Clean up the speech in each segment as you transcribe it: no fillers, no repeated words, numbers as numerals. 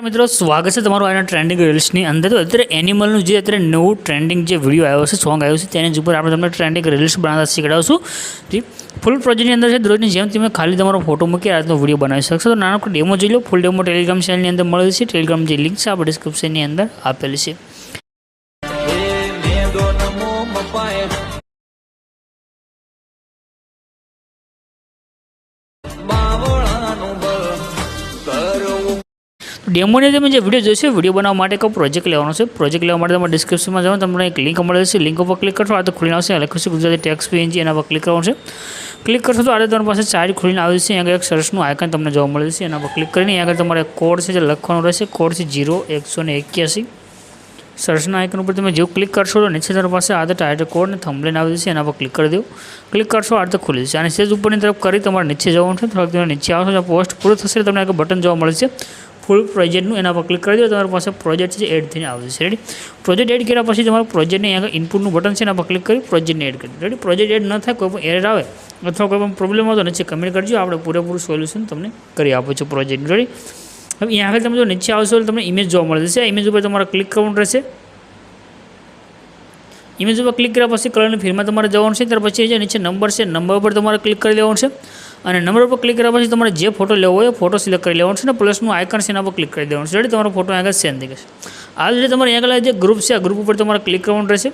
મિત્રો સ્વાગત છે તમારું આના ટ્રેન્ડિંગ રીલ્સની અંદર। તો અત્યારે એનિમલનું જે અત્યારે નવું ટ્રેન્ડિંગ જે વિડીયો આવ્યો છે, સોંગ આવ્યું છે, તેની ઉપર આપણે તમને ટ્રેન્ડિંગ રીલ્સ બનાવતા શીખડાવશું। જી ફૂલ પ્રોજેક્ટની અંદર છે, દરરોજની જેમ તમે ખાલી તમારો ફોટો મૂકી આજનો વિડીયો બનાવી શકશો। તો નાનો ડેમો જોઈ લો। ફૂલ ડેમો ટેલિગ્રામ ચેનલની અંદર મળે છે। ટેલિગ્રામ જે લિંક છે આપણે ડિસ્ક્રિપ્શનની અંદર આપેલી છે। डेमो ने તમે જે વિડિયો જોશો, વિડિયો બનાવવા માટે એક પ્રોજેક્ટ લેવાનો છે। પ્રોજેક્ટ લેવા માટે તમારે ડિસ્ક્રિપ્શનમાં જાઓ, તમને એક લિંક મળે છે। લિંક ઉપર ક્લિક કરશો, આ તો ખુલીને આવશે, લખ્યું છે ગુજરાતી ટેક્સ્ટ પીએનજી, એના પર ક્લિક કરવાનું છે। ક્લિક કરશો તો આ તમારી પાસે સાઇડ ખુલીને આવે છે। અહીંયા એક સર્ચનું આઇકન તમને જોવા મળે છે, એના પર ક્લિક કરીને અહીંયા આગળ તમારે કોડ છે જે લખવાનો રહેશે। કોડ છે 0181। સર્ચના આઇકન ઉપર તમે જેવું ક્લિક કરશો તો નીચે તમારી પાસે આ ટાઇટલ કોડ ને થંબનેલ આવે છે, એના પર ક્લિક કરી દો। ક્લિક કરશો આ તો ખુલી જશે। અને સેજ ઉપરની તરફ કરી તમારે નીચે જવાનું છે। થોડાક તમે નીચે આવશો, જ્યાં પોસ્ટ પૂરો થશે તમને એક બટન જોવા મળે છે ફૂલ પ્રોજેક્ટનું, એના પર ક્લિક કરી દો। તમારી પાસે પ્રોજેક્ટ છે એડ થઈને આવે છે। રેડી? પ્રોજેક્ટ એડ કર્યા પછી તમારું પ્રોજેક્ટને અહીંયા ઇનપુટનું બટન છે, એના પર ક્લિક કરી પ્રોજેક્ટને એડ કરી દો। રેડી? પ્રોજેક્ટ એડ ન થાય, કોઈ પણ એરર આવે અથવા કોઈ પણ પ્રોબ્લેમ આવે તો નીચે કમેન્ટ કરજો, આપણે પૂરેપૂરું સોલ્યુશન તમને કરી આપું છું પ્રોજેક્ટનું। રેડી? હવે અહીંયા આગળ તમે જો નીચે આવશો તો તમને ઇમેજ જોવા મળે છે। આ ઇમેજ ઉપર તમારે ક્લિક કરવાનું રહેશે। ઇમેજ ઉપર ક્લિક કર્યા પછી કલરની ફિલ્ડમાં તમારે જવાનું છે। ત્યાર પછી જે નીચે નંબર છે, નંબર પર તમારે ક્લિક કરી લેવાનું છે। અને નંબર પર ક્લિક કર્યા પછી તમારે જે ફોટો લેવો હોય ફોટો સિલેક્ટ કરી લેવાનો છે ને પ્લસનું આઇકન છે એના પર ક્લિક કરી દેવાનું છે। રેડી? તમારો ફોટો આગળ સેન્ડ થઈ જશે। આ રીતે તમારે આગળ જે ગ્રુપ છે, આ ગ્રુપ ઉપર તમારે ક્લિક કરવાનું રહેશે।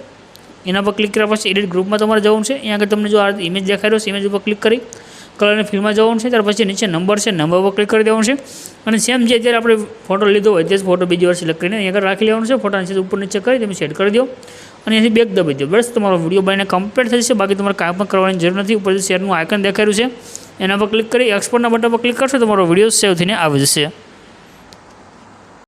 એના પર ક્લિક કર્યા પછી એડિટ ગ્રુપમાં તમારે જવાનું છે। અહીંયા આગળ તમને જો આ ઇમેજ દેખાઈ રહ્યો છે, ઇમેજ ઉપર ક્લિક કરી કલરની ફિલ્ડમાં જવાનું છે। ત્યાર પછી નીચે નંબર છે, નંબર પર ક્લિક કરી દેવાનું છે। અને સેમ જે અત્યારે આપણે ફોટો લીધો હોય તે જ ફોટો બીજી વાર સિલેક્ટ કરીને અહીંયા આગળ રાખી લેવાનું છે। ફોટા નીચે ઉપર નીચે કરી તમે સેટ કરી દો અને અહીંથી બેક દબાવી દો। બસ તમારો વિડીયો બનીને કમ્પ્લીટ થઈ જશે। બાકી તમારે કાંઈ પણ કરવાની જરૂર નથી। ઉપર શેરનું આઇકન દેખાયું છે, એના પર ક્લિક કરી એક્સપોર્ટના બટન પર ક્લિક કરશો તમારો વિડીયો સેવ થઈને આવી જશે।